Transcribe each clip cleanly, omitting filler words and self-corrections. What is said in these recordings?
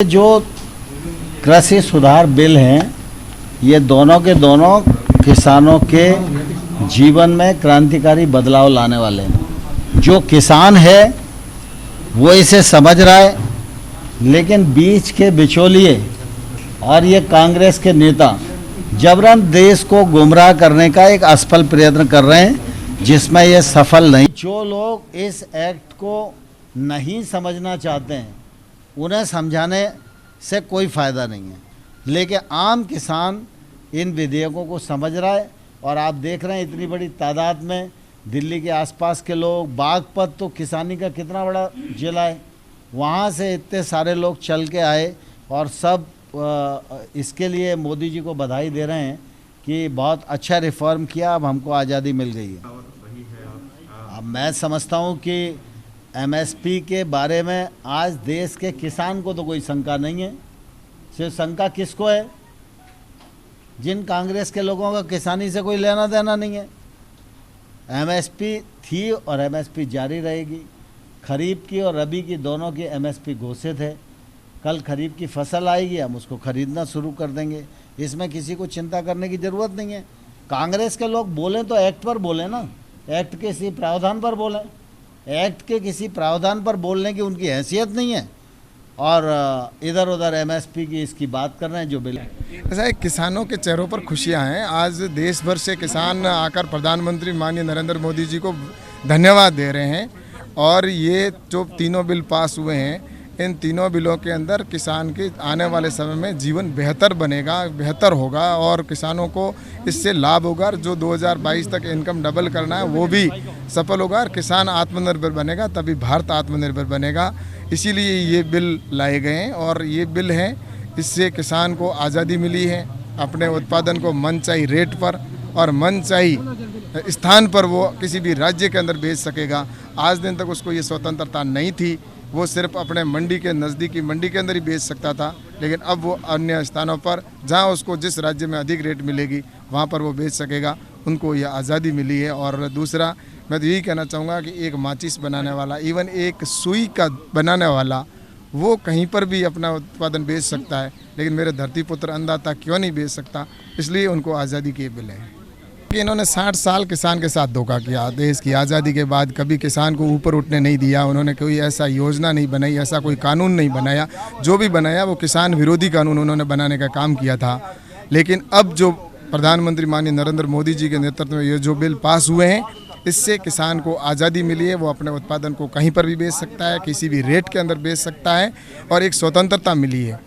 जो कृषि सुधार बिल हैं ये दोनों के दोनों किसानों के जीवन में क्रांतिकारी बदलाव लाने वाले हैं। जो किसान है वो इसे समझ रहा है, लेकिन बीच के बिचौलिए और ये कांग्रेस के नेता जबरन देश को गुमराह करने का एक असफल प्रयत्न कर रहे हैं, जिसमें ये सफल नहीं। जो लोग इस एक्ट को नहीं समझना चाहते हैं उन्हें समझाने से कोई फ़ायदा नहीं है, लेकिन आम किसान इन विधेयकों को समझ रहा है। और आप देख रहे हैं इतनी बड़ी तादाद में दिल्ली के आसपास के लोग, बागपत तो किसानी का कितना बड़ा जिला है, वहाँ से इतने सारे लोग चल के आए और सब इसके लिए मोदी जी को बधाई दे रहे हैं कि बहुत अच्छा रिफॉर्म किया, अब हमको आज़ादी मिल गई है। अब मैं समझता हूँ कि एमएसपी के बारे में आज देश के किसान को तो कोई शंका नहीं है। सिर्फ शंका किसको है? जिन कांग्रेस के लोगों का किसानी से कोई लेना देना नहीं है। एमएसपी थी और एमएसपी जारी रहेगी। खरीफ की और रबी की दोनों की एमएसपी घोषित है। कल खरीफ की फसल आएगी, हम उसको खरीदना शुरू कर देंगे। इसमें किसी को चिंता करने की ज़रूरत नहीं है। कांग्रेस के लोग बोलें तो एक्ट पर बोलें ना, एक्ट के किसी प्रावधान पर बोलें। एक्ट के किसी प्रावधान पर बोलने की उनकी हैसियत नहीं है और इधर उधर एमएसपी की इसकी बात कर रहे हैं जो बिल। ऐसा है, किसानों के चेहरों पर खुशियां हैं। आज देश भर से किसान आकर प्रधानमंत्री माननीय नरेंद्र मोदी जी को धन्यवाद दे रहे हैं। और ये जो तीनों बिल पास हुए हैं, इन तीनों बिलों के अंदर किसान के आने वाले समय में जीवन बेहतर बनेगा, बेहतर होगा और किसानों को इससे लाभ होगा। जो 2022 तक इनकम डबल करना है वो भी सफल होगा और किसान आत्मनिर्भर बनेगा, तभी भारत आत्मनिर्भर बनेगा। इसीलिए ये बिल लाए गए हैं और ये बिल हैं, इससे किसान को आज़ादी मिली है अपने उत्पादन को मनचाही रेट पर और मनचाही स्थान पर वो किसी भी राज्य के अंदर बेच सकेगा। आज दिन तक उसको ये स्वतंत्रता नहीं थी, वो सिर्फ अपने मंडी के नज़दीकी मंडी के अंदर ही बेच सकता था, लेकिन अब वो अन्य स्थानों पर जहां उसको जिस राज्य में अधिक रेट मिलेगी वहां पर वो बेच सकेगा। उनको ये आज़ादी मिली है। और दूसरा मैं तो यही कहना चाहूँगा कि एक माचिस बनाने वाला, इवन एक सुई का बनाने वाला, वो कहीं पर भी अपना उत्पादन बेच सकता है, लेकिन मेरे धरती पुत्र अन्नदाता क्यों नहीं बेच सकता? इसलिए उनको आज़ादी के बिल है कि इन्होंने 60 साल किसान के साथ धोखा किया। देश की आज़ादी के बाद कभी किसान को ऊपर उठने नहीं दिया। उन्होंने कोई ऐसा योजना नहीं बनाई, ऐसा कोई कानून नहीं बनाया। जो भी बनाया वो किसान विरोधी कानून उन्होंने बनाने का काम किया था। लेकिन अब जो प्रधानमंत्री माननीय नरेंद्र मोदी जी के नेतृत्व में ये जो बिल पास हुए हैं, इससे किसान को आज़ादी मिली है। वो अपने उत्पादन को कहीं पर भी बेच सकता है, किसी भी रेट के अंदर बेच सकता है और एक स्वतंत्रता मिली है।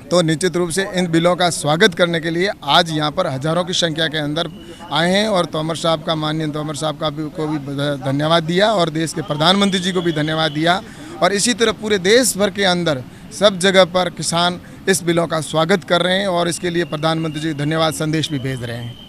तो निश्चित रूप से इन बिलों का स्वागत करने के लिए आज यहाँ पर हज़ारों की संख्या के अंदर आए हैं और तोमर साहब का, माननीय तोमर साहब को भी धन्यवाद दिया और देश के प्रधानमंत्री जी को भी धन्यवाद दिया। और इसी तरह पूरे देश भर के अंदर सब जगह पर किसान इस बिलों का स्वागत कर रहे हैं और इसके लिए प्रधानमंत्री जी धन्यवाद संदेश भी भेज रहे हैं।